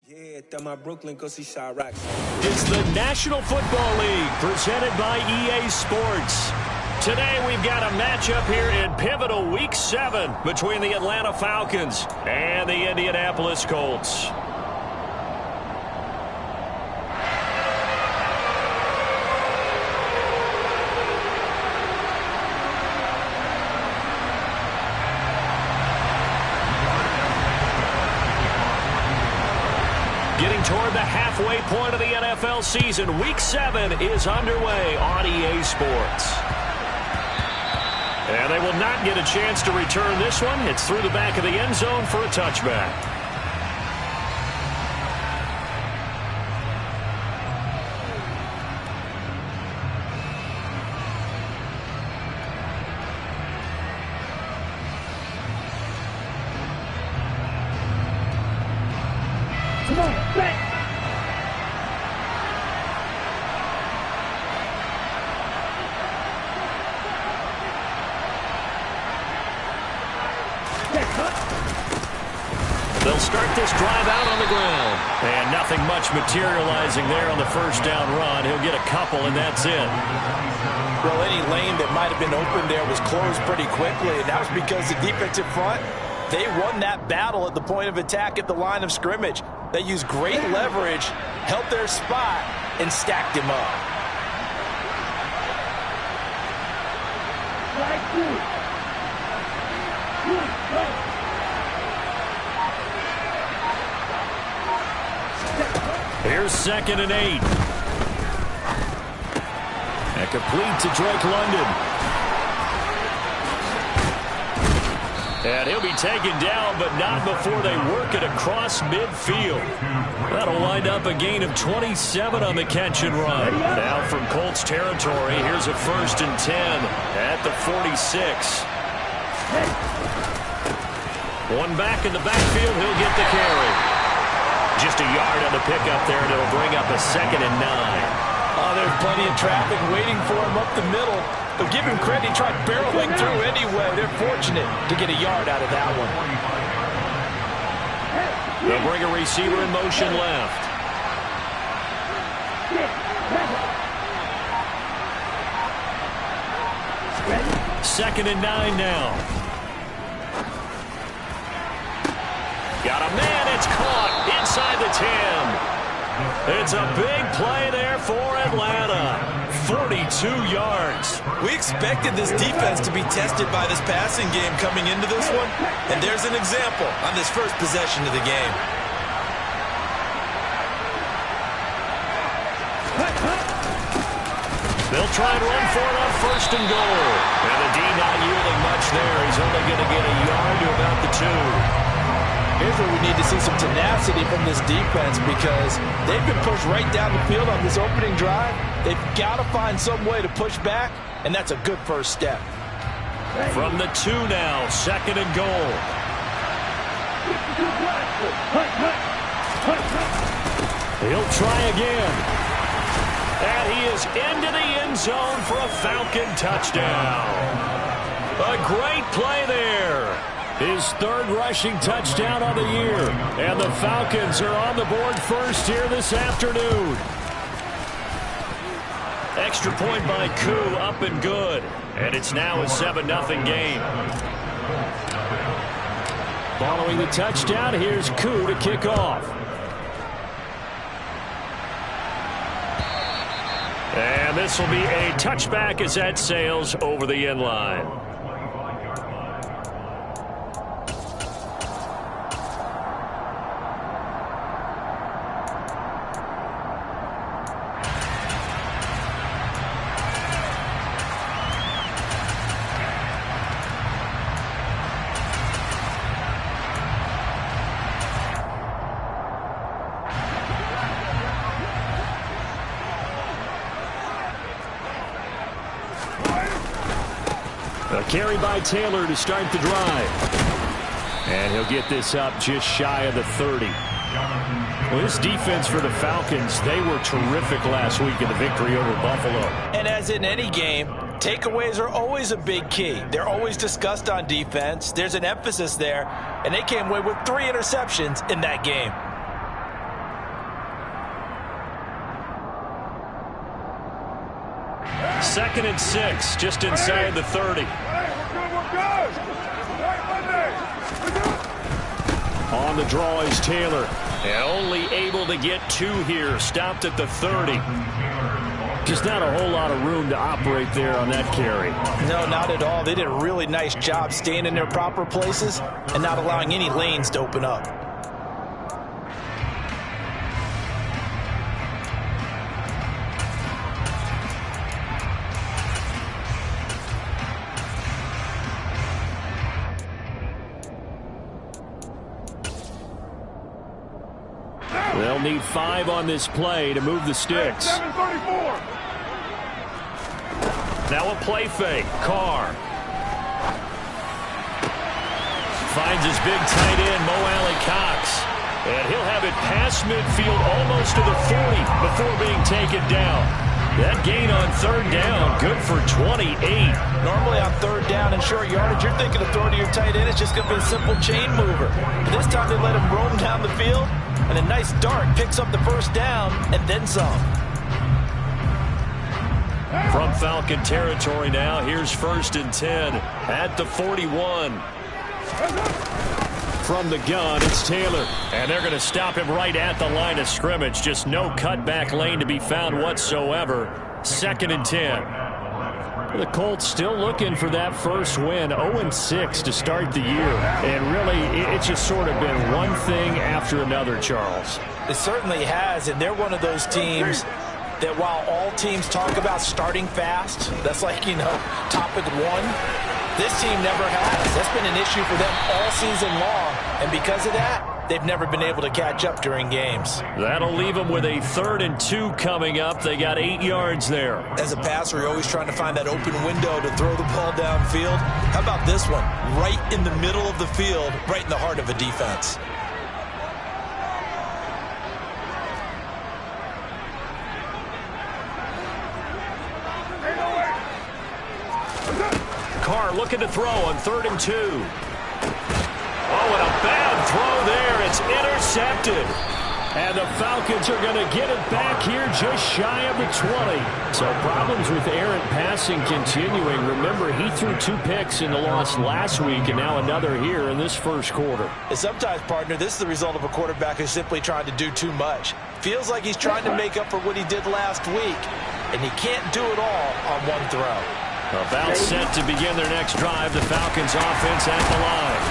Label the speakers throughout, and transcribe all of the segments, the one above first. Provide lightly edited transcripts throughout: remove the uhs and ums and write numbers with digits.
Speaker 1: Yeah, tell my Brooklyn go see Chirac.
Speaker 2: It's the National Football League presented by EA Sports. Today we've got a matchup here in pivotal Week 7 between the Atlanta Falcons and the Indianapolis Colts. Getting toward the halfway point of the NFL season, Week 7 is underway on EA Sports. And they will not get a chance to return this one. It's through the back of the end zone for a touchback.
Speaker 3: Come on, back!
Speaker 2: They'll start this drive out on the ground. And nothing much materializing there on the first down run. He'll get a couple, and that's it.
Speaker 4: Well, any lane that might have been open there was closed pretty quickly, and that was because the defensive front, they won that battle at the point of attack at the line of scrimmage. They used great leverage, held their spot, and stacked him up.
Speaker 2: Here's 2nd and 8. And complete to Drake London. And he'll be taken down, but not before they work it across midfield. That'll wind up a gain of 27 on the catch and run. Now from Colts territory, here's a 1st and 10 at the 46. One back in the backfield, he'll get the carry. Just a yard on the pickup there, and it'll bring up a 2nd and 9.
Speaker 4: Oh, there's plenty of traffic waiting for him up the middle. But give him credit, he tried barreling through anyway. They're fortunate to get a yard out of that one.
Speaker 2: They'll bring a receiver in motion left. Second and 9 now. Got a man, it's caught inside the 10. It's a big play there for Atlanta. 42 yards.
Speaker 4: We expected this defense to be tested by this passing game coming into this one, and there's an example on this first possession of the game.
Speaker 2: They'll try and run for it on 1st and goal. And the D not yielding much there. He's only going to get a yard to about the 2.
Speaker 4: Here's where we need to see some tenacity from this defense because they've been pushed right down the field on this opening drive. They've got to find some way to push back, and that's a good first step.
Speaker 2: From the 2 now, 2nd and goal. He'll try again. And he is into the end zone for a Falcon touchdown. A great play there. His 3rd rushing touchdown of the year. And the Falcons are on the board first here this afternoon. Extra point by Koo, up and good. And it's now a 7-0 game. Following the touchdown, here's Koo to kick off. And this will be a touchback as that sails over the end line. A carry by Taylor to start the drive. And he'll get this up just shy of the 30. Well, this defense for the Falcons, they were terrific last week in the victory over Buffalo.
Speaker 4: And as in any game, Takeaways are always a big key. They're always discussed on defense. There's an emphasis there, and they came away with 3 interceptions in that game.
Speaker 2: Second and 6, just inside the 30. On the draw is Taylor. And only able to get 2 here. Stopped at the 30. Just not a whole lot of room to operate there on that carry.
Speaker 4: No, not at all. They did a really nice job staying in their proper places and not allowing any lanes to open up.
Speaker 2: They'll need 5 on this play to move the sticks. Now a play fake. Carr finds his big tight end, Mo Alley-Cox. And he'll have it past midfield almost to the 40 before being taken down. That gain on 3rd down, good for 28.
Speaker 4: Normally on 3rd down and short yardage, you're thinking of throwing to your tight end. It's just going to be a simple chain mover. But this time they let him roam down the field, and a nice dart picks up the 1st down and then some.
Speaker 2: From Falcon territory now, here's 1st and 10 at the 41. From the gun, it's Taylor. And they're going to stop him right at the line of scrimmage. Just no cutback lane to be found whatsoever. 2nd and 10. The Colts still looking for that first win. 0-6 to start the year. And really, it's just sort of been one thing after another, Charles.
Speaker 4: It certainly has, and they're one of those teams that while all teams talk about starting fast, that's like, topic 1. This team never has. That's been an issue for them all season long. And because of that, they've never been able to catch up during games.
Speaker 2: That'll leave them with a 3rd and 2 coming up. They got 8 yards there.
Speaker 4: As a passer, you're always trying to find that open window to throw the ball downfield. How about this one? Right in the middle of the field, right in the heart of a defense.
Speaker 2: Carr looking to throw on 3rd and 2. Oh, and a bad throw there. It's intercepted. And the Falcons are going to get it back here just shy of the 20. So problems with errant passing continuing. Remember, he threw 2 picks in the loss last week and now another here in this first quarter.
Speaker 4: And sometimes, partner, this is the result of a quarterback who's simply trying to do too much. Feels like he's trying to make up for what he did last week, and he can't do it all on one throw.
Speaker 2: About set to begin their next drive. The Falcons offense at the line.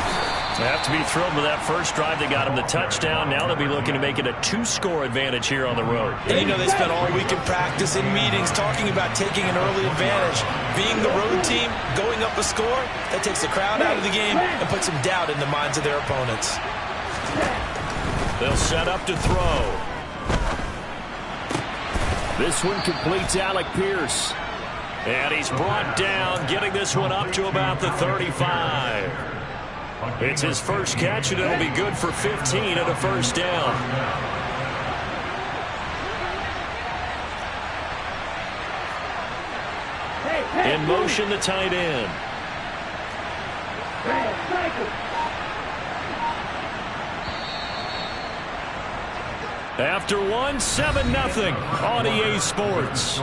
Speaker 2: They have to be thrilled with that first drive. They got him the touchdown. Now they'll be looking to make it a 2-score advantage here on the road.
Speaker 4: And they spent all week in practice, in meetings, talking about taking an early advantage. Being the road team, going up a score, that takes the crowd out of the game and puts some doubt in the minds of their opponents.
Speaker 2: They'll set up to throw. This one completes Alec Pierce. And he's brought down, getting this one up to about the 35. It's his first catch, and it'll be good for 15 and a 1st down. In motion, the tight end. After 1, 7-0 on EA Sports.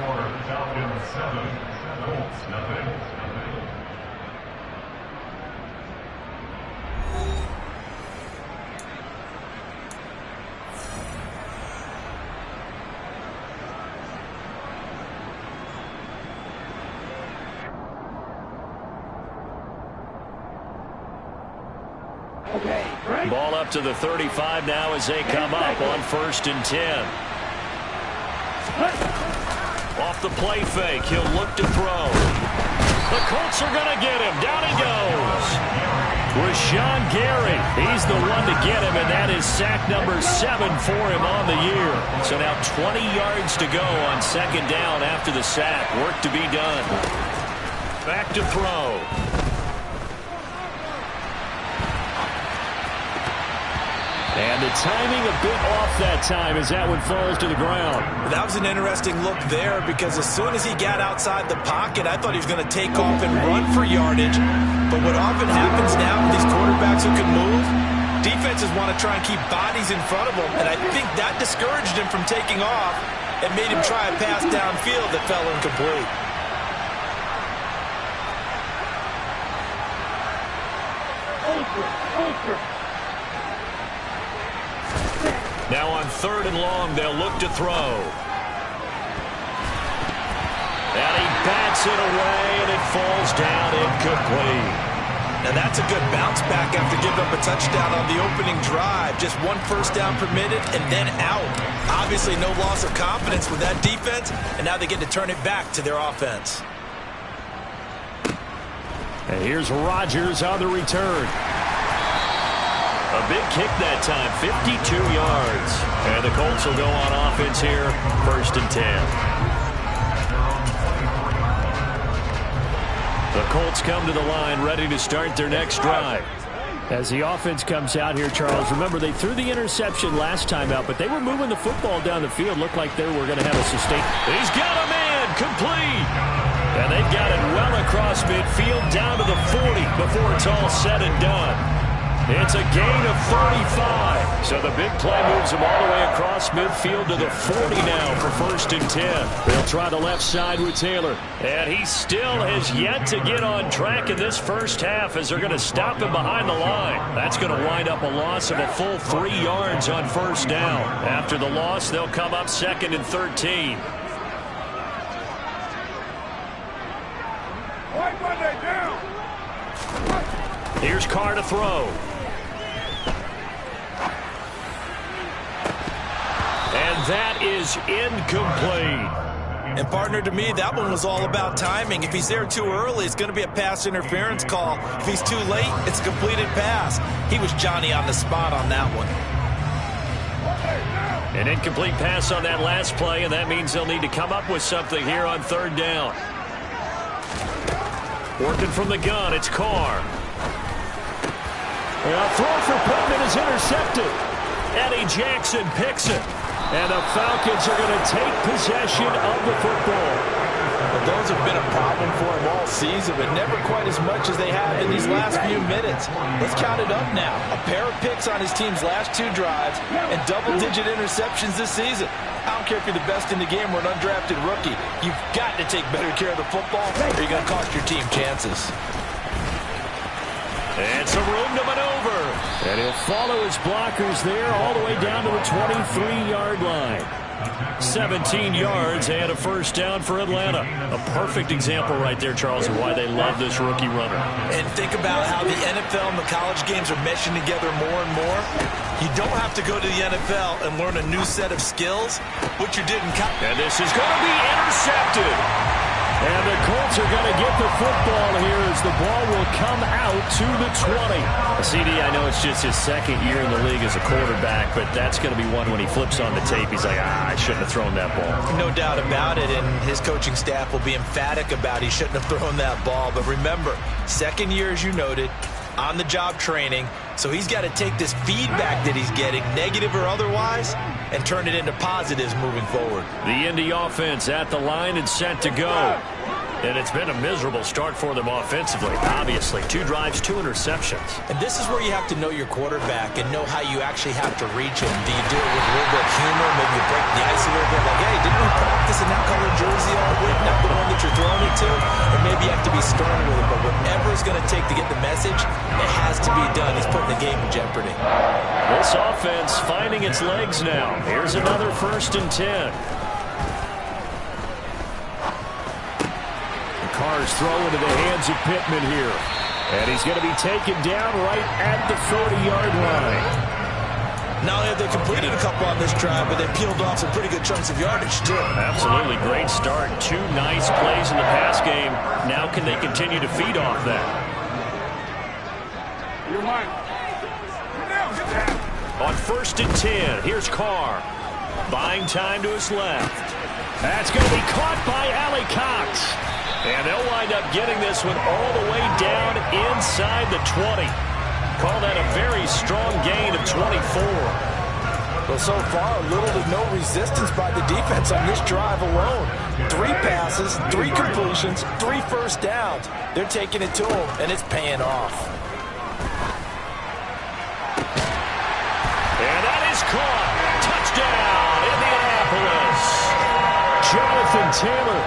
Speaker 2: Ball up to the 35 now as they come up on 1st and 10. Off the play fake, he'll look to throw. The Colts are going to get him. Down he goes. Rashawn Gary, he's the one to get him, and that is sack number 7 for him on the year. So now 20 yards to go on 2nd down after the sack. Work to be done. Back to throw. And the timing a bit off that time as that one falls to the ground.
Speaker 4: That was an interesting look there because as soon as he got outside the pocket, I thought he was going to take off and run for yardage. But what often happens now with these quarterbacks who can move, defenses want to try and keep bodies in front of them. And I think that discouraged him from taking off and made him try a pass downfield that fell incomplete.
Speaker 2: Now on 3rd and long, they'll look to throw. And he bats it away, and it falls down incomplete.
Speaker 4: Now that's a good bounce back after giving up a touchdown on the opening drive. Just 1 first down permitted and then out. Obviously no loss of confidence with that defense, and now they get to turn it back to their offense.
Speaker 2: And here's Rodgers on the return. A big kick that time, 52 yards. And the Colts will go on offense here, 1st and 10. The Colts come to the line, ready to start their next drive. As the offense comes out here, Charles, remember they threw the interception last time out, but they were moving the football down the field. Looked like they were going to have a sustained. He's got a man, complete. And they've got it well across midfield, down to the 40 before it's all said and done. It's a gain of 35. So the big play moves them all the way across midfield to the 40 now for 1st and 10. They'll try the left side with Taylor. And he still has yet to get on track in this first half as they're going to stop him behind the line. That's going to wind up a loss of a full 3 yards on 1st down. After the loss, they'll come up 2nd and 13. Here's Carr to throw. And that is incomplete.
Speaker 4: And partner, to me, that one was all about timing. If he's there too early, it's going to be a pass interference call. If he's too late, it's a completed pass. He was Johnny on the spot on that one.
Speaker 2: An incomplete pass on that last play, and that means they'll need to come up with something here on 3rd down. Working from the gun, it's Carr. A throw for Pittman is intercepted. Eddie Jackson picks it. And the Falcons are going to take possession of the football.
Speaker 4: Well, those have been a problem for him all season, but never quite as much as they have in these last few minutes. Let's count it up now. A pair of picks on his team's last 2 drives and double-digit interceptions this season. I don't care if you're the best in the game or an undrafted rookie. You've got to take better care of the football or you're going to cost your team chances.
Speaker 2: And some room to maneuver. And he'll follow his blockers there all the way down to the 23-yard line. 17 yards and a 1st down for Atlanta. A perfect example right there, Charles, of why they love this rookie runner.
Speaker 4: And think about how the NFL and the college games are meshing together more and more. You don't have to go to the NFL and learn a new set of skills, which you did in college.
Speaker 2: And this is going to be intercepted. And the Colts are going to get the football here as the ball will come out to the 20. CD, I know it's just his 2nd year in the league as a quarterback, but that's going to be one when he flips on the tape. He's like, I shouldn't have thrown that ball.
Speaker 4: No doubt about it, and his coaching staff will be emphatic about he shouldn't have thrown that ball. But remember, 2nd year, as you noted, on-the-job training, so he's got to take this feedback that he's getting, negative or otherwise, and turn it into positives moving forward.
Speaker 2: The Indy offense at the line and set to go. And it's been a miserable start for them offensively, obviously. 2 drives, 2 interceptions.
Speaker 4: And this is where you have to know your quarterback and know how you actually have to reach him. Do you do it with a little bit of humor, maybe you break the ice a little bit, like, hey, didn't we practice in that color jersey all week, not the one that you're throwing it to? Or maybe you have to be stern with him, but whatever it's going to take to get the message, it has to be done. He's putting the game in jeopardy.
Speaker 2: This offense finding its legs now. Here's another 1st and 10. Carr's throw into the hands of Pittman here. And he's going to be taken down right at the 40-yard line.
Speaker 4: Not only have they completed a couple on this drive, but they peeled off some pretty good chunks of yardage, too.
Speaker 2: Absolutely. Great start. 2 nice plays in the pass game. Now can they continue to feed off that? On 1st and 10, here's Carr. Buying time to his left. That's going to be caught by Allie Cox. And they'll wind up getting this one all the way down inside the 20. Call that a very strong gain of 24.
Speaker 4: Well, so far, little to no resistance by the defense on this drive alone. 3 passes, 3 completions, 3 first downs. They're taking it to them, and it's paying off.
Speaker 2: And that is caught. Touchdown, Indianapolis. Jonathan Taylor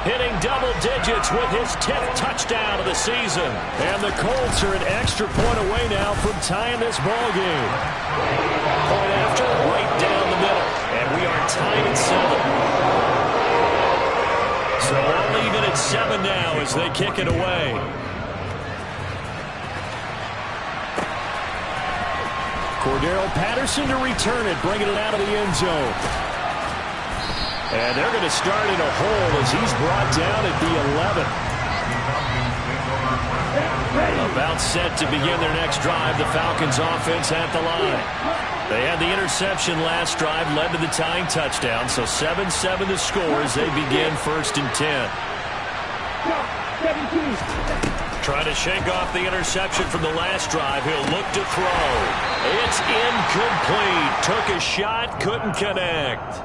Speaker 2: hitting double digits with his 10th touchdown of the season. And the Colts are an extra point away now from tying this ball game. Point after, right down the middle. And we are tied at 7. So all even at 7 now as they kick it away. Cordero Patterson to return it, bringing it out of the end zone. And they're going to start in a hole as he's brought down at the 11. About set to begin their next drive, the Falcons offense at the line. They had the interception last drive, led to the tying touchdown, so 7-7 the score as they begin 1st and 10. Trying to shake off the interception from the last drive. He'll look to throw. It's incomplete. Took a shot, couldn't connect.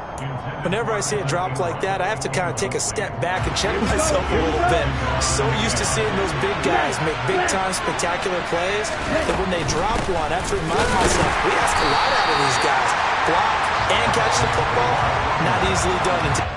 Speaker 4: Whenever I see a drop like that, I have to kind of take a step back and check myself a little bit. So used to seeing those big guys make big-time spectacular plays that when they drop one, I have to remind myself, we ask a lot out of these guys. Block and catch the football, not easily done.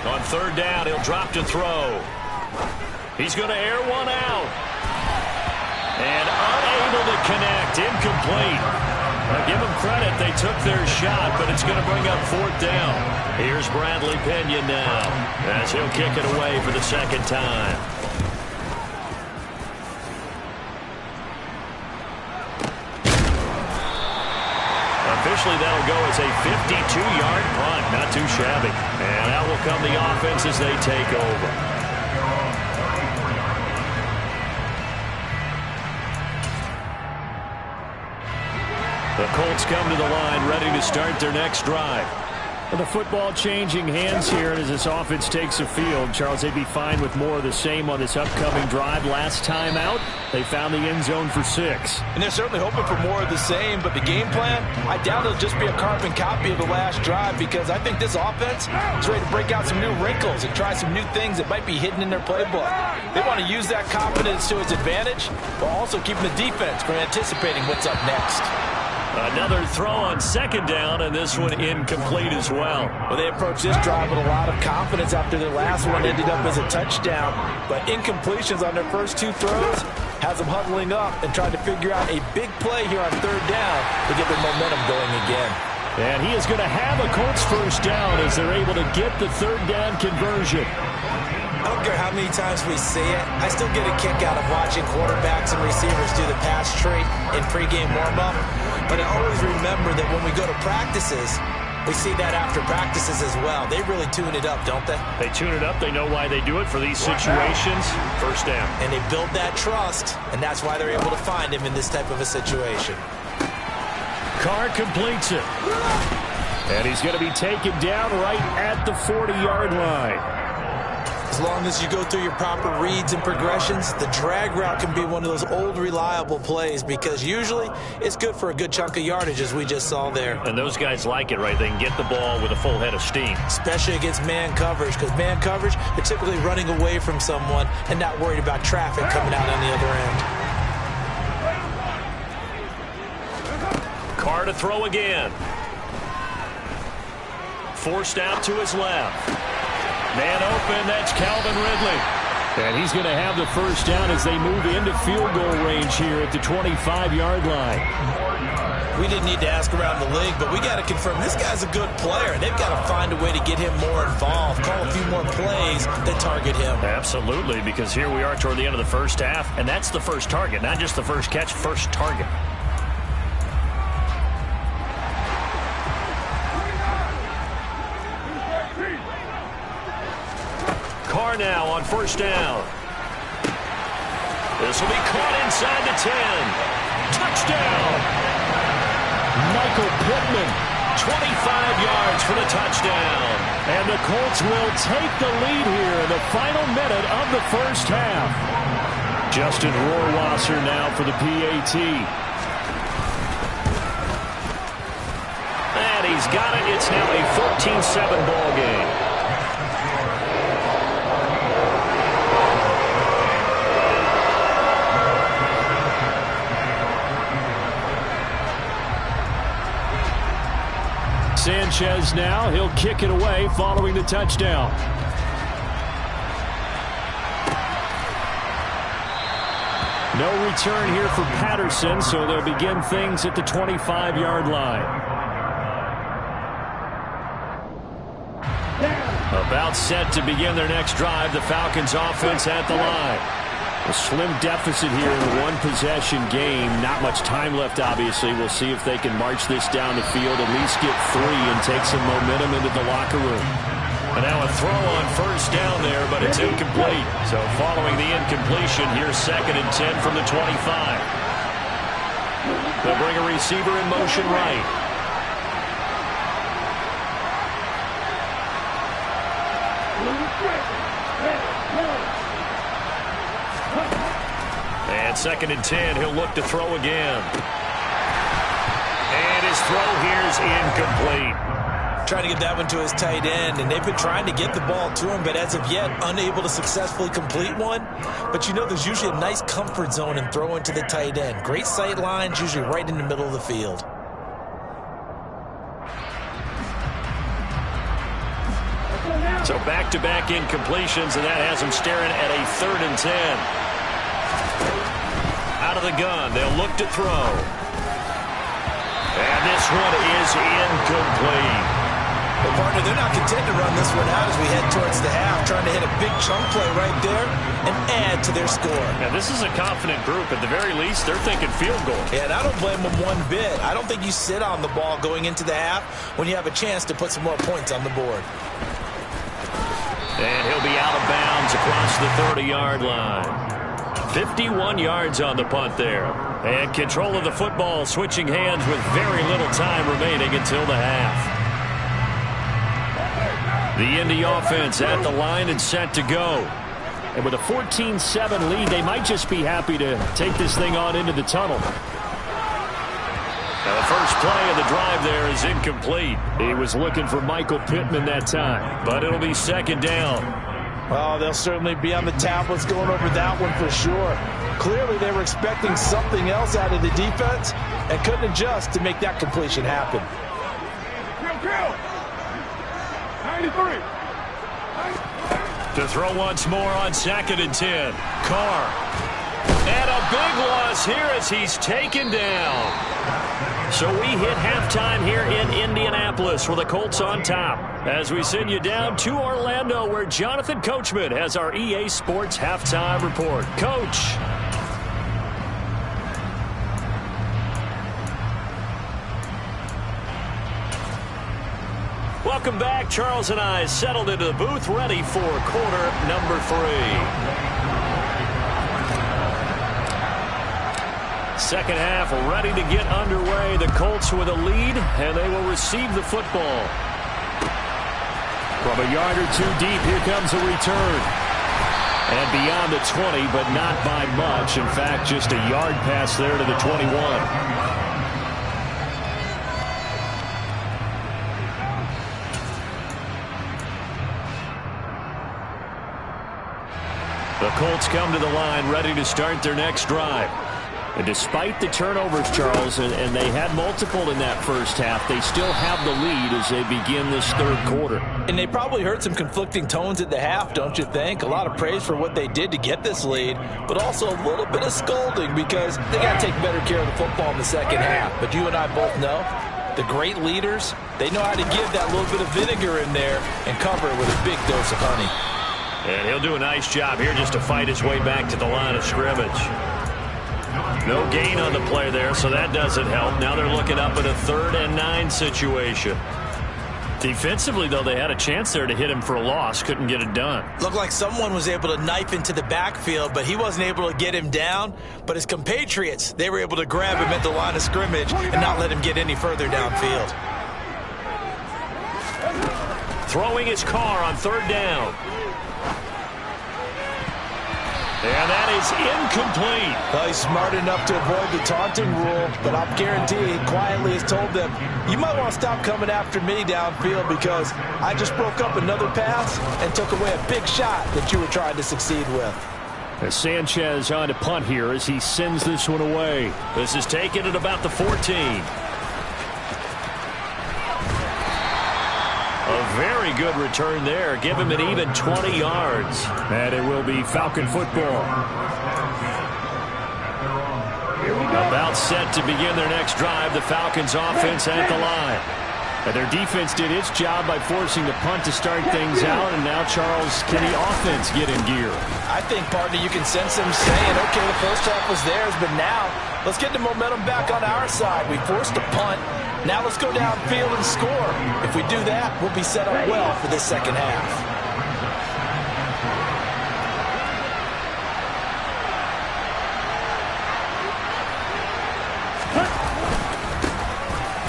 Speaker 2: On 3rd down, he'll drop to throw. He's going to air one out. And unable to connect. Incomplete. Now give them credit. They took their shot, but it's going to bring up 4th down. Here's Bradley Pena now as he'll kick it away for the 2nd time. Officially, that'll go as a 52-yard punt. Not too shabby. And out will come the offense as they take over. The Colts come to the line, ready to start their next drive. And the football changing hands here as this offense takes the field. Charles, they'd be fine with more of the same on this upcoming drive. Last time out, they found the end zone for 6.
Speaker 4: And they're certainly hoping for more of the same, but the game plan, I doubt it'll just be a carbon copy of the last drive because I think this offense is ready to break out some new wrinkles and try some new things that might be hidden in their playbook. They want to use that confidence to its advantage, while also keeping the defense from anticipating what's up next.
Speaker 2: Another throw on 2nd down, and this one incomplete as well.
Speaker 4: Well, they approached this drive with a lot of confidence after their last one ended up as a touchdown. But incompletions on their first 2 throws has them huddling up and trying to figure out a big play here on 3rd down to get their momentum going again.
Speaker 2: And he is going to have a Colts 1st down as they're able to get the 3rd down conversion.
Speaker 5: I don't care how many times we see it. I still get a kick out of watching quarterbacks and receivers do the pass tree in pregame warm-up. But I always remember that when we go to practices, we see that after practices as well. They really tune it up, don't they?
Speaker 2: They tune it up. They know why they do it for these situations. 1st down.
Speaker 5: And they build that trust, and that's why they're able to find him in this type of a situation.
Speaker 2: Carr completes it. And he's going to be taken down right at the 40-yard line.
Speaker 5: As long as you go through your proper reads and progressions, the drag route can be one of those old reliable plays because usually it's good for a good chunk of yardage, as we just saw there.
Speaker 2: And those guys like it, right? They can get the ball with a full head of steam.
Speaker 5: Especially against man coverage, because man coverage, they're typically running away from someone and not worried about traffic coming out on the other end.
Speaker 2: Carr to throw again. Forced out to his left. Man open, that's Calvin Ridley. And he's going to have the first down as they move into field goal range here at the 25-yard line.
Speaker 5: We didn't need to ask around the league, but we got to confirm this guy's a good player. They've got to find a way to get him more involved, call a few more plays that target him.
Speaker 2: Absolutely, because here we are toward the end of the first half, and that's the first target, not just the first catch, first target. Carr now on first down. This will be caught inside the 10. Touchdown! Michael Pittman, 25 yards for the touchdown. And the Colts will take the lead here in the final minute of the first half. Justin Rohrwasser now for the PAT. And he's got it. It's now a 14-7 ball game. Sanchez now, he'll kick it away following the touchdown. No return here for Patterson, so they'll begin things at the 25-yard line. About set to begin their next drive, the Falcons offense at the line. A slim deficit here in a one-possession game. Not much time left, obviously. We'll see if they can march this down the field, at least get 3 and take some momentum into the locker room. And now a throw on first down there, but it's incomplete. So following the incompletion, here's 2nd and 10 from the 25. They'll bring a receiver in motion right. And 2nd and 10, he'll look to throw again. And his throw here's incomplete.
Speaker 5: Trying to get that one to his tight end, and they've been trying to get the ball to him, but as of yet, unable to successfully complete one. But you know there's usually a nice comfort zone in throwing to the tight end. Great sight lines, usually right in the middle of the field.
Speaker 2: So back-to-back incompletions, and that has him staring at a 3rd and 10. Out of the gun, they'll look to throw. And this one is incomplete.
Speaker 5: Well, partner, they're not content to run this one out as we head towards the half, trying to hit a big chunk play right there and add to their score.
Speaker 2: Now, this is a confident group. At the very least, they're thinking field goal.
Speaker 5: Yeah, and I don't blame them one bit. I don't think you sit on the ball going into the half when you have a chance to put some more points on the board.
Speaker 2: And he'll be out of bounds across the 30-yard line. 51 yards on the punt there. And control of the football switching hands with very little time remaining until the half. The Indy offense at the line and set to go. And with a 14-7 lead, they might just be happy to take this thing on into the tunnel. Now the first play of the drive there is incomplete. He was looking for Michael Pittman that time, but it'll be 2nd down.
Speaker 5: Well, they'll certainly be on the tablets going over that one for sure. Clearly, they were expecting something else out of the defense and couldn't adjust to make that completion happen.
Speaker 3: 93.
Speaker 2: To throw once more on 2nd and 10. Carr. And a big loss here as he's taken down. So we hit halftime here in Indianapolis with the Colts on top. As we send you down to Orlando, where Jonathan Coachman has our EA Sports halftime report. Coach. Welcome back. Charles and I settled into the booth, ready for quarter number 3. Second half ready to get underway. The Colts with a lead, and they will receive the football. From a yard or two deep, here comes a return. And beyond the 20, but not by much. In fact, just a yard pass there to the 21. The Colts come to the line ready to start their next drive. And despite the turnovers, Charles, and they had multiple in that first half, they still have the lead as they begin this third quarter.
Speaker 4: And they probably heard some conflicting tones at the half, don't you think? A lot of praise for what they did to get this lead, but also a little bit of scolding because they got to take better care of the football in the second half. But you and I both know the great leaders, they know how to give that little bit of vinegar in there and cover it with a big dose of honey.
Speaker 2: And he'll do a nice job here just to fight his way back to the line of scrimmage. No gain on the play there, so that doesn't help. Now they're looking up at a 3rd and 9 situation. Defensively, though, they had a chance there to hit him for a loss. Couldn't get it done.
Speaker 5: Looked like someone was able to knife into the backfield, but he wasn't able to get him down. But his compatriots, they were able to grab him at the line of scrimmage and not let him get any further downfield.
Speaker 2: Throwing his car on 3rd down. And that is incomplete.
Speaker 4: Well, he's smart enough to avoid the taunting rule, but I'll guarantee he quietly has told them, you might want to stop coming after me downfield because I just broke up another pass and took away a big shot that you were trying to succeed with.
Speaker 2: As Sanchez on to punt here as he sends this one away. This is taken at about the 14. A very good return there. Give him an even 20 yards. And it will be Falcon football. About set to begin their next drive. The Falcons offense at the line. And their defense did its job by forcing the punt to start things out. And now, Charles, can the offense get in gear?
Speaker 4: I think, partner, you can sense them saying, okay, the first half was theirs, but now let's get the momentum back on our side. We forced a punt. Now let's go downfield and score. If we do that, we'll be set up well for this second half.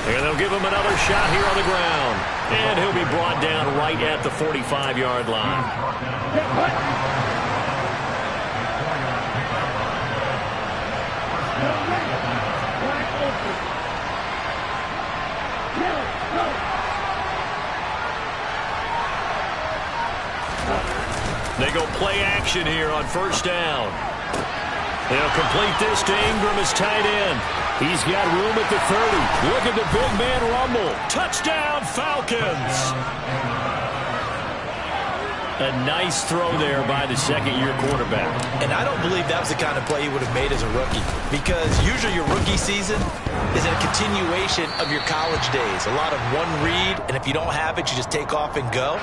Speaker 2: And they'll give him another shot here on the ground. And he'll be brought down right at the 45-yard line. They go play action here on 1st down. They'll complete this to Ingram as tight end. He's got room at the 30. Look at the big man rumble. Touchdown, Falcons. A nice throw there by the second-year quarterback.
Speaker 5: And I don't believe that was the kind of play he would have made as a rookie, because usually your rookie season is a continuation of your college days. A lot of one read, and if you don't have it, you just take off and go.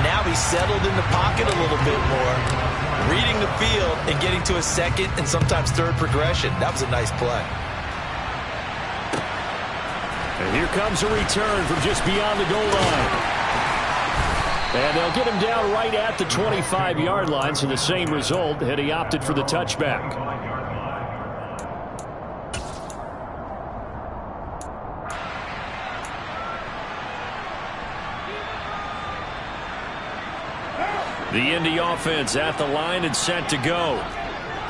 Speaker 5: Now he's settled in the pocket a little bit more, reading the field and getting to a second and sometimes third progression. That was a nice play.
Speaker 2: And here comes a return from just beyond the goal line. And they'll get him down right at the 25-yard line, so the same result had he opted for the touchback. The Indy offense at the line and set to go.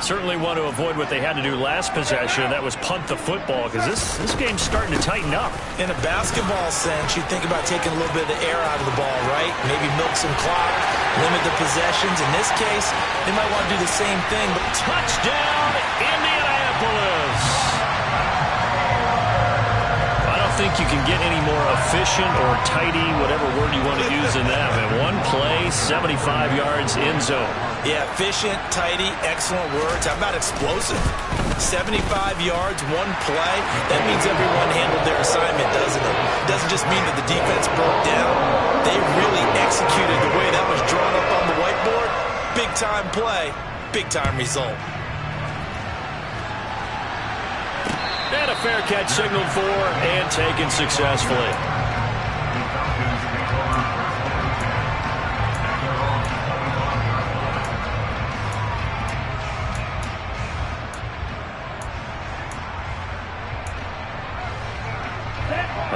Speaker 2: Certainly want to avoid what they had to do last possession, and that was punt the football, because this game's starting to tighten up.
Speaker 5: In a basketball sense, you think about taking a little bit of the air out of the ball, right? Maybe milk some clock, limit the possessions. In this case, they might want to do the same thing. But
Speaker 2: touchdown, Indianapolis! I don't think you can get any more efficient or tidy, whatever word you want to use in that. Man, one play, 75 yards, end zone.
Speaker 5: Yeah, efficient, tidy, excellent words. How about explosive? 75 yards, one play. That means everyone handled their assignment, doesn't it? It doesn't just mean that the defense broke down. They really executed the way that was drawn up on the whiteboard. Big-time play, big-time result.
Speaker 2: And a fair catch signaled for and taken successfully.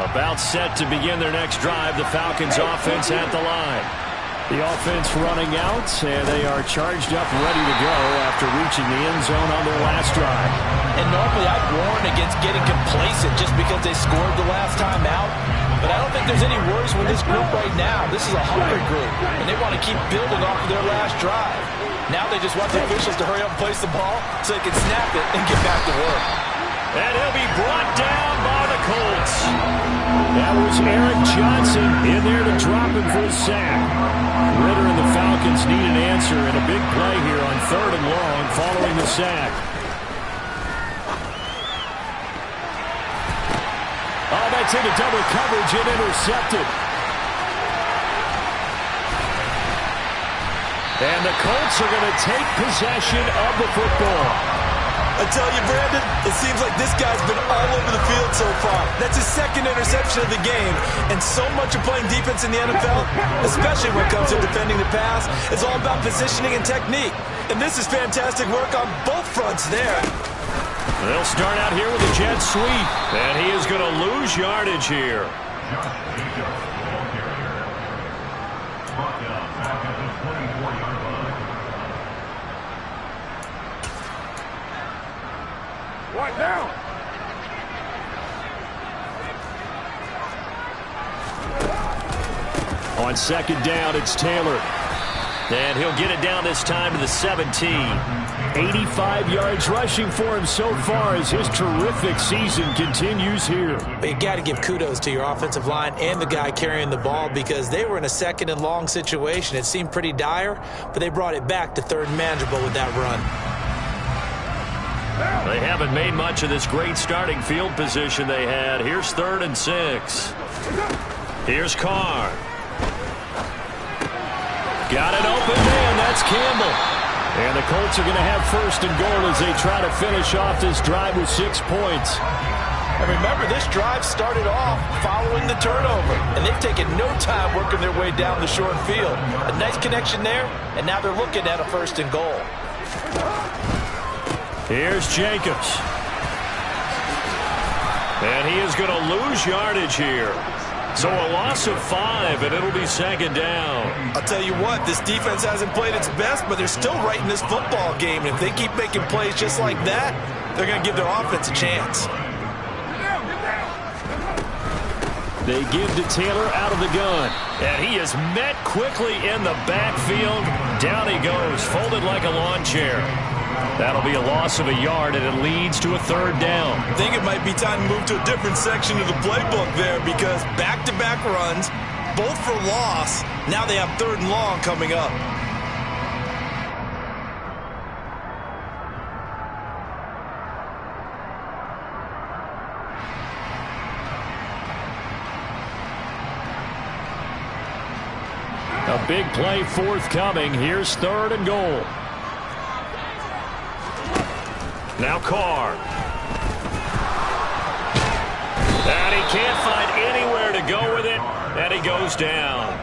Speaker 2: About set to begin their next drive. The Falcons offense at the line. The offense running out, and they are charged up, ready to go after reaching the end zone on their last drive.
Speaker 4: And normally I'd warn against getting complacent just because they scored the last time out. But I don't think there's any worries with this group right now. This is a hungry group, and they want to keep building off of their last drive. Now they just want the officials to hurry up and place the ball so they can snap it and get back to work.
Speaker 2: And he'll be brought down by the Colts. That was Eric Johnson in there to drop him for a sack. Ritter and the Falcons need an answer and a big play here on 3rd and long following the sack. Oh, that's into double coverage and intercepted. And the Colts are going to take possession of the football.
Speaker 5: I tell you, Brandon, it seems like this guy's been all over the field so far. That's his 2nd interception of the game. And so much of playing defense in the NFL, especially when it comes to defending the pass, is all about positioning and technique. And this is fantastic work on both fronts there.
Speaker 2: They'll start out here with a jet sweep. And he is going to lose yardage here.
Speaker 3: Right down.
Speaker 2: On 2nd down, it's Taylor. And he'll get it down this time to the 17. 85 yards rushing for him so far as his terrific season continues here.
Speaker 5: But you got to give kudos to your offensive line and the guy carrying the ball because they were in a 2nd and long situation. It seemed pretty dire, but they brought it back to 3rd and manageable with that run.
Speaker 2: They haven't made much of this great starting field position they had. Here's 3rd and 6. Here's Carr. Got an open man. That's Campbell. And the Colts are going to have 1st and goal as they try to finish off this drive with 6 points.
Speaker 4: And remember, this drive started off following the turnover, and they've taken no time working their way down the short field. A nice connection there, and now they're looking at a 1st and goal.
Speaker 2: Here's Jacobs. And he is going to lose yardage here. So a loss of 5, and it'll be 2nd down.
Speaker 5: I'll tell you what, this defense hasn't played its best, but they're still right in this football game. And if they keep making plays just like that, they're going to give their offense a chance.
Speaker 2: They give to Taylor out of the gun. And he is met quickly in the backfield. Down he goes, folded like a lawn chair. That'll be a loss of a yard, and it leads to a 3rd down.
Speaker 5: I think it might be time to move to a different section of the playbook there because back-to-back runs, both for loss. Now they have 3rd and long coming up.
Speaker 2: A big play forthcoming. Here's 3rd and goal. Now Carr. And he can't find anywhere to go with it, and he goes down.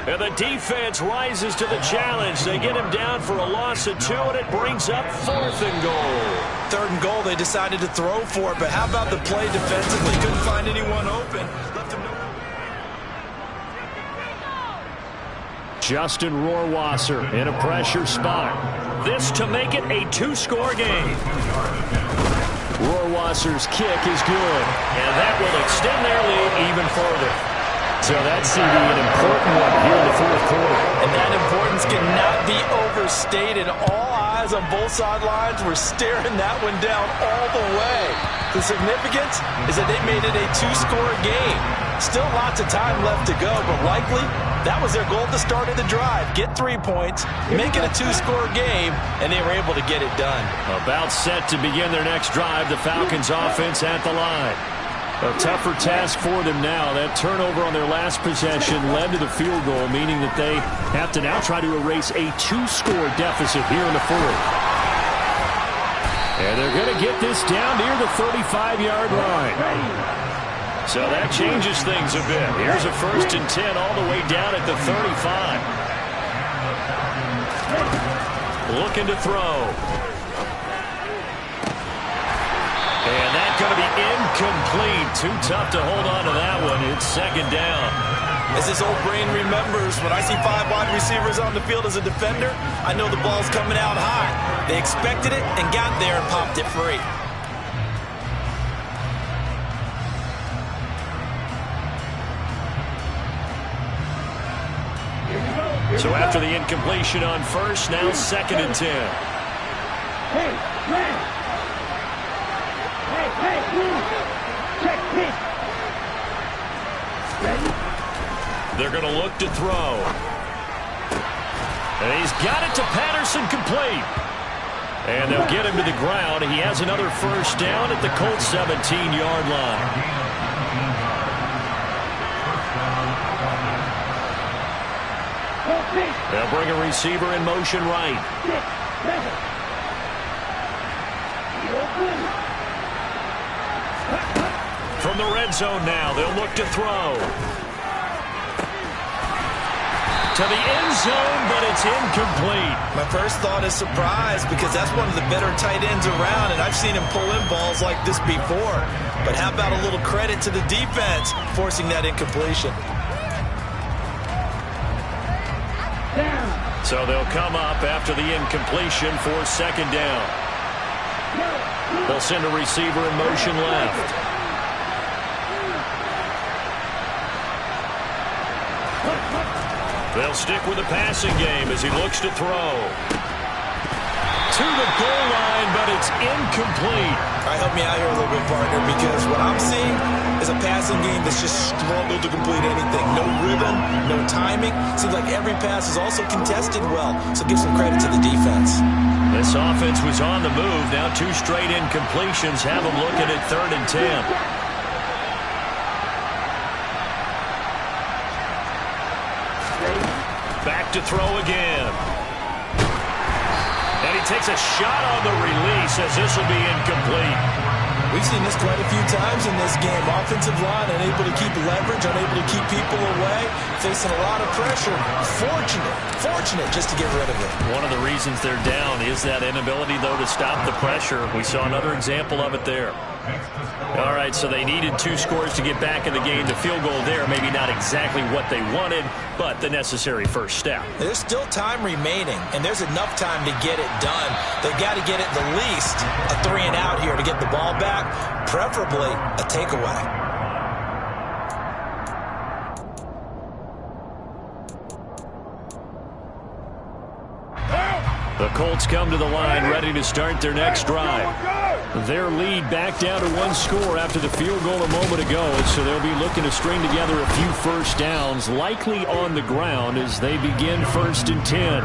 Speaker 2: And the defense rises to the challenge. They get him down for a loss of 2, and it brings up 4th and goal.
Speaker 5: 3rd and goal, they decided to throw for it, but how about the play defensively? Couldn't find anyone open. Left him no.
Speaker 2: Justin Rohrwasser in a pressure spot. This to make it a 2-score game. Rohrwasser's kick is good, and that will extend their lead even further. So that's going to be an important one here in the 4th quarter.
Speaker 5: And that importance cannot be overstated. All eyes on both sidelines were staring that one down all the way. The significance is that they made it a 2-score game. Still lots of time left to go, but likely that was their goal at the start of the drive. Get 3 points, make it a 2-score game, and they were able to get it done.
Speaker 2: About set to begin their next drive, the Falcons offense at the line. A tougher task for them now. That turnover on their last possession led to the field goal, meaning that they have to now try to erase a 2-score deficit here in the 4th. And they're going to get this down near the 35-yard line. So that changes things a bit. Here's a 1st and 10 all the way down at the 35. Looking to throw. And that's going to be incomplete. Too tough to hold on to that one. It's second down.
Speaker 4: As this old brain remembers, when I see 5 wide receivers on the field as a defender, I know the ball's coming out high. They expected it and got there and popped it free.
Speaker 2: So after the incompletion on first, now second and 10.
Speaker 3: Hey, man. Hey, check this. Ready?
Speaker 2: They're going to look to throw. And he's got it to Patterson, complete. And they'll get him to the ground. He has another first down at the Colts 17-yard line. They'll bring a receiver in motion right. From the red zone now, they'll look to throw. To the end zone, but it's incomplete.
Speaker 4: My first thought is surprise, because that's one of the better tight ends around, and I've seen him pull in balls like this before. But how about a little credit to the defense forcing that incompletion?
Speaker 2: So they'll come up after the incompletion for second down. They'll send a receiver in motion left. They'll stick with the passing game as he looks to throw. To the goal line, but it's incomplete.
Speaker 4: All right, help me out here a little bit, partner, because what I'm seeing is a passing game that's just struggled to complete anything. No rhythm, no timing. Seems like every pass is also contested well, so give some credit to the defense.
Speaker 2: This offense was on the move. Now 2 straight incompletions have them looking at 3rd and 10. Back to throw again. And he takes a shot on the release as this will be incomplete.
Speaker 4: We've seen this quite a few times in this game. Offensive line unable to keep leverage, unable to keep people away, facing a lot of pressure. Fortunate just to get rid of it.
Speaker 2: One of the reasons they're down is that inability, though, to stop the pressure. We saw another example of it there. All right, so they needed 2 scores to get back in the game. The field goal there, maybe not exactly what they wanted, but the necessary first step.
Speaker 4: There's still time remaining, and there's enough time to get it done. They've got to get at the least a 3 and out here to get the ball back, preferably a takeaway.
Speaker 2: The Colts come to the line ready to start their next drive. Their lead back down to 1 score after the field goal a moment ago, so they'll be looking to string together a few first downs, likely on the ground as they begin 1st and 10.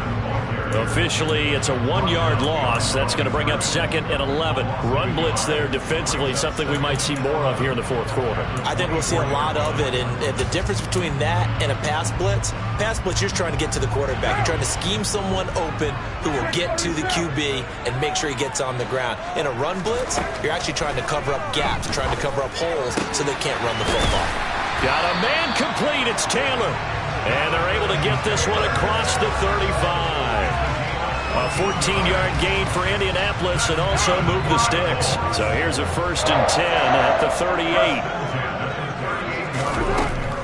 Speaker 2: Officially, it's a 1-yard loss. That's going to bring up 2nd and 11. Run blitz there defensively, something we might see more of here in the 4th quarter.
Speaker 4: I think we'll see a lot of it, and the difference between that and a pass blitz, you're trying to get to the quarterback. You're trying to scheme someone open who will get to the QB and make sure he gets on the ground. In a run blitz, you're actually trying to cover up gaps, trying to cover up holes so they can't run the football.
Speaker 2: Got a man complete. It's Taylor. And they're able to get this one across the 35. A 14-yard gain for Indianapolis and also move the sticks. So here's a 1st and 10 at the 38.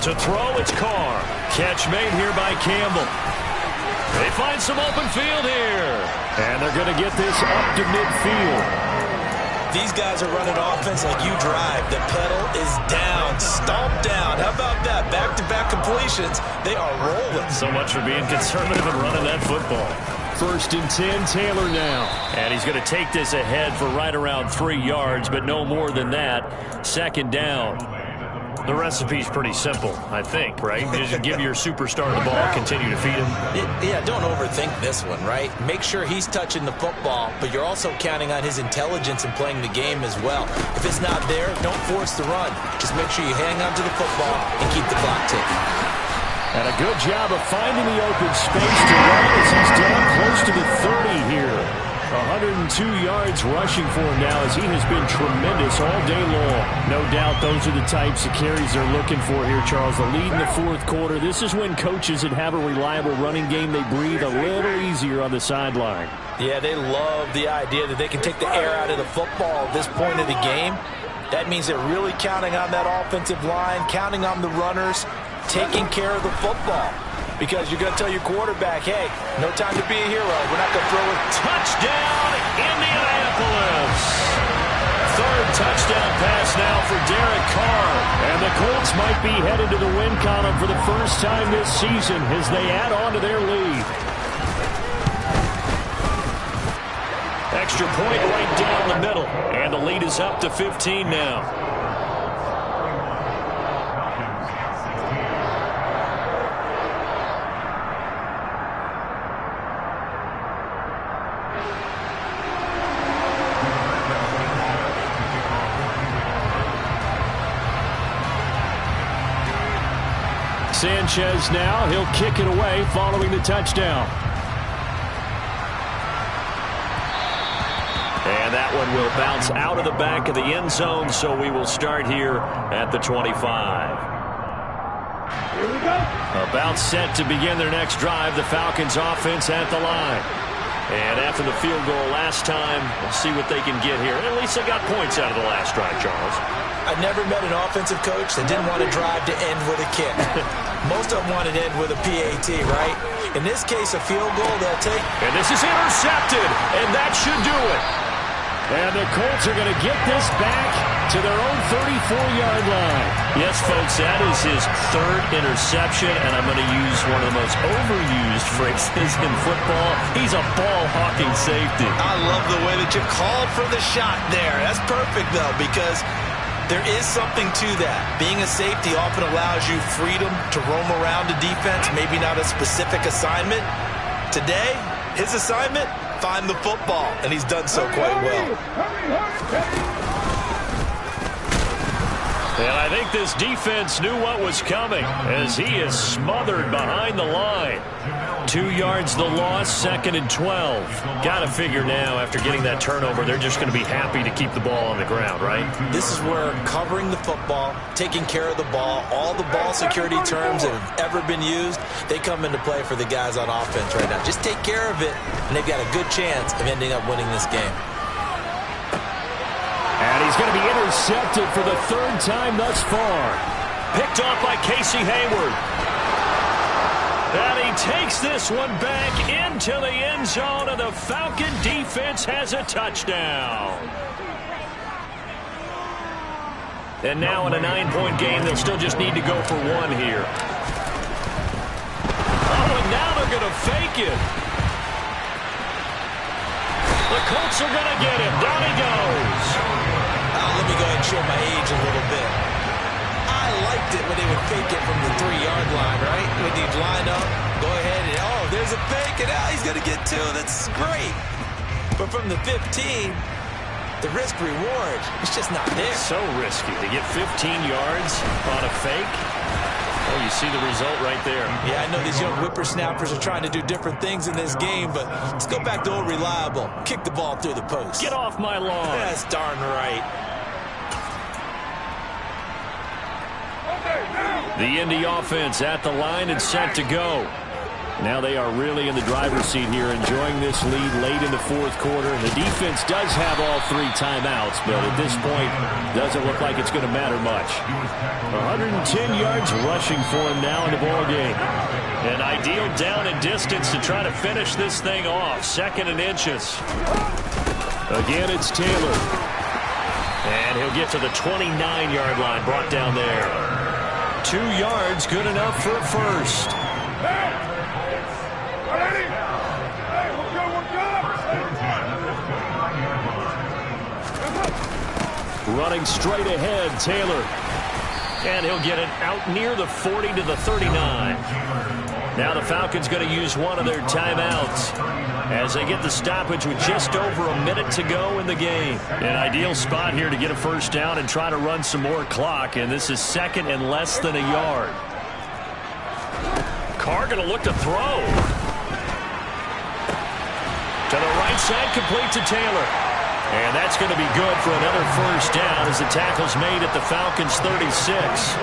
Speaker 2: To throw, it's Carr. Catch made here by Campbell. They find some open field here. And they're going to get this up to midfield.
Speaker 4: These guys are running offense like you drive. The pedal is down, stomped down. How about that? Back-to-back completions. They are rolling.
Speaker 2: So much for being conservative and running that football. 1st and 10, Taylor now. And he's going to take this ahead for right around 3 yards, but no more than that. 2nd down. The recipe's pretty simple, I think, right? Just give your superstar the ball, continue to feed him.
Speaker 4: Yeah, don't overthink this one, right? Make sure he's touching the football, but you're also counting on his intelligence in playing the game as well. If it's not there, don't force the run. Just make sure you hang on to the football and keep the clock ticking.
Speaker 2: And a good job of finding the open space to run as he's down close to the 30 here. 102 yards rushing for him now as he has been tremendous all day long. No doubt those are the types of carries they're looking for here, Charles. The lead in the fourth quarter. This is when coaches that have a reliable running game, they breathe a little easier on the sideline.
Speaker 4: Yeah, they love the idea that they can take the air out of the football at this point of the game. That means they're really counting on that offensive line, counting on the runners, taking care of the football. Because you're going to tell your quarterback, hey, no time to be a hero. We're not going to throw it.
Speaker 2: Touchdown, Indianapolis. Third touchdown pass now for Derek Carr. And the Colts might be headed to the win column for the first time this season as they add on to their lead. Extra point right down the middle. And the lead is up to 15 now. Sanchez now, he'll kick it away following the touchdown. And that one will bounce out of the back of the end zone, so we will start here at the 25.
Speaker 3: Here we go.
Speaker 2: About set to begin their next drive, the Falcons offense at the line. And after the field goal last time, we'll see what they can get here. At least they got points out of the last drive, Charles.
Speaker 4: I've never met an offensive coach that didn't want to drive to end with a kick. Most of them want to end with a PAT, right? In this case, a field goal they'll take.
Speaker 2: And this is intercepted, and that should do it. And the Colts are going to get this back to their own 34-yard line. Yes, folks, that is his third interception, and I'm going to use one of the most overused phrases in football. He's a ball-hawking safety.
Speaker 4: I love the way that you called for the shot there. That's perfect, though, because there is something to that. Being a safety often allows you freedom to roam around the defense, maybe not a specific assignment. Today, his assignment, find the football, and he's done so quite well.
Speaker 2: And I think this defense knew what was coming as he is smothered behind the line. 2 yards the loss, 2nd and 12. Got to figure now after getting that turnover, they're just going to be happy to keep the ball on the ground, right?
Speaker 4: This is where covering the football, taking care of the ball, all the ball security terms that have ever been used, they come into play for the guys on offense right now. Just take care of it, and they've got a good chance of ending up winning this game.
Speaker 2: And he's going to be intercepted for the third time thus far. Picked off by Casey Hayward. And he takes this one back into the end zone, and the Falcon defense has a touchdown. And now in a 9-point game, they'll still just need to go for one here. Oh, and now they're going to fake it. The Colts are going to get him. Down he goes.
Speaker 4: Let me go ahead and show my age a little bit. I liked it when they would fake it from the 3-yard line, right? When you'd line up, go ahead and, oh, there's a fake, and now he's going to get 2. That's great. But from the 15, the risk-reward, it's just not there.
Speaker 2: So risky to get 15 yards on a fake. Oh, you see the result right there.
Speaker 4: Yeah, I know these young whippersnappers are trying to do different things in this game, but let's go back to old reliable. Kick the ball through the post.
Speaker 2: Get off my lawn.
Speaker 4: That's darn right.
Speaker 2: The Indy offense at the line and set to go. Now they are really in the driver's seat here, enjoying this lead late in the fourth quarter. The defense does have all 3 timeouts, but at this point, doesn't look like it's going to matter much. 110 yards rushing for him now in the ballgame. An ideal down and distance to try to finish this thing off. 2nd and inches. Again, it's Taylor. And he'll get to the 29-yard line, brought down there. 2 yards, good enough for a first. Running straight ahead, Taylor. And he'll get it out near the 40 to the 39. Now the Falcons going to use one of their timeouts as they get the stoppage with just over a minute to go in the game. An ideal spot here to get a first down and try to run some more clock, and this is 2nd and less than a yard. Carr going to look to throw. To the right side, complete to Taylor. And that's going to be good for another first down as the tackle's made at the Falcons' 36.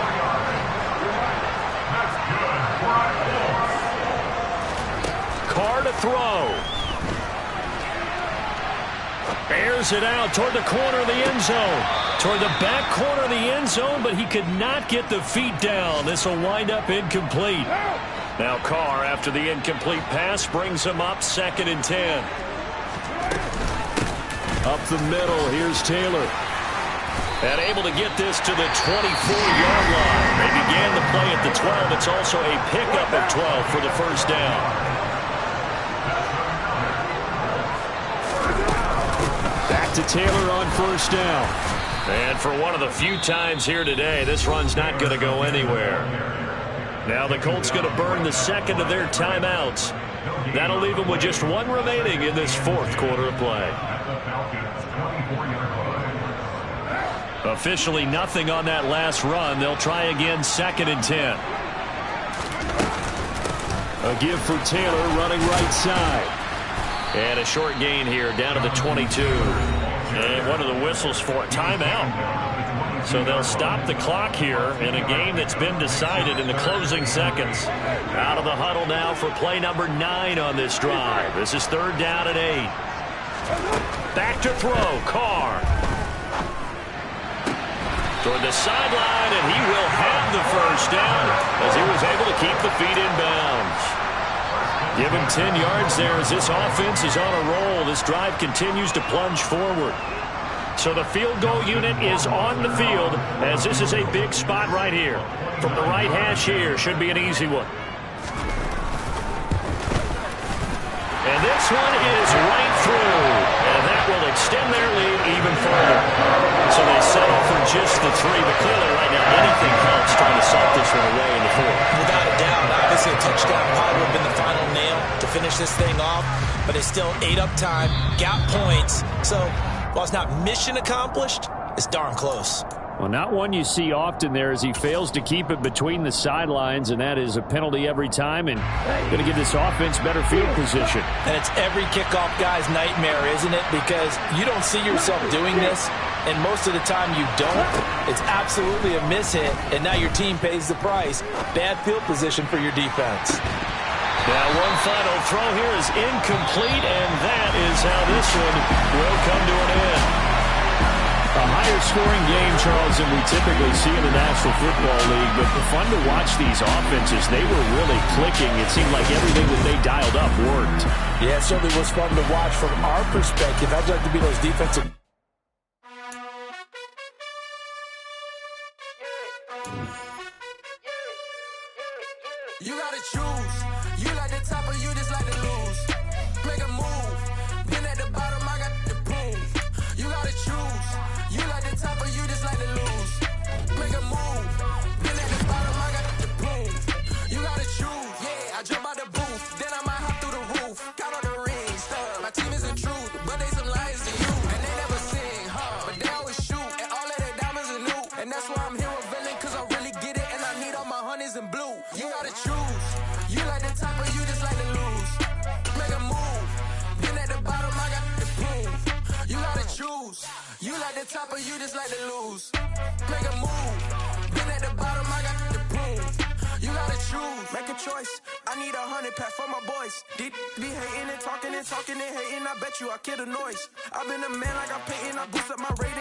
Speaker 2: Carr to throw. Airs it out toward the corner of the end zone. Toward the back corner of the end zone, but he could not get the feet down. This will wind up incomplete. Now Carr, after the incomplete pass, brings him up 2nd and 10. Up the middle, here's Taylor. And able to get this to the 24-yard line. They began the play at the 12. It's also a pickup of 12 for the first down. Back to Taylor on first down. And for one of the few times here today, this run's not going to go anywhere. Now the Colts going to burn the second of their timeouts. That'll leave them with just one remaining in this fourth quarter of play. Officially nothing on that last run. They'll try again 2nd and 10. A give for Taylor running right side. And a short gain here down to the 22. And one of the whistles for a timeout. So they'll stop the clock here in a game that's been decided in the closing seconds. Out of the huddle now for play number 9 on this drive. This is 3rd down and 8. Back to throw, Carr. Toward the sideline, and he will have the first down as he was able to keep the feet in bounds. Give him 10 yards there as this offense is on a roll. This drive continues to plunge forward. So the field goal unit is on the field as this is a big spot right here. From the right hash here, should be an easy one. And this one is right through. And that will extend their lead even further. So they settle for just the 3, but clearly right now anything helps trying to sock this one away in the 4th.
Speaker 5: Without a doubt, obviously a touchdown probably would have been the final nail to finish this thing off, but it's still 8 up time, got points. So while it's not mission accomplished, it's darn close.
Speaker 2: Well, not one you see often there as he fails to keep it between the sidelines, and that is a penalty every time and going to give this offense better field position.
Speaker 5: And it's every kickoff guy's nightmare, isn't it? Because you don't see yourself doing this, and most of the time you don't. It's absolutely a mishit, and now your team pays the price. Bad field position for your defense.
Speaker 2: Now one final throw here is incomplete, and that is how this one will come to an end. A higher scoring game, Charles, than we typically see in the National Football League, but fun to watch these offenses. They were really clicking. It seemed like everything that they dialed up worked.
Speaker 5: Yeah, it certainly was fun to watch from our perspective. I'd like to be those defensive.
Speaker 6: You gotta choose. You like the top or you just like to lose. Make a move. Been at the bottom, I got the prove. You gotta choose. You like the top or you just like to lose. Make a move. Been at the bottom, I got the prove. You gotta choose. Yeah, I jump out the booth. Then I might hop through the roof. Count on the rings. My team is the truth, but they some liars to you. And they never sing, but they always shoot. And all of their diamonds are new. And that's why I'm here revealing, cause I really get it. And I need all my honeys in blue. You gotta choose. You like the top or you just like to lose. Make a move. Been at the bottom, I got the proof. You gotta choose. You like the top or you just like to lose. Make a move. Been at the bottom, I got the proof. You gotta choose. Make a choice. I need 100 pack for my boys. Deep be hating and talking and hating. I bet you I kill the noise. I've been a man like I'm painting. I boost up my rating.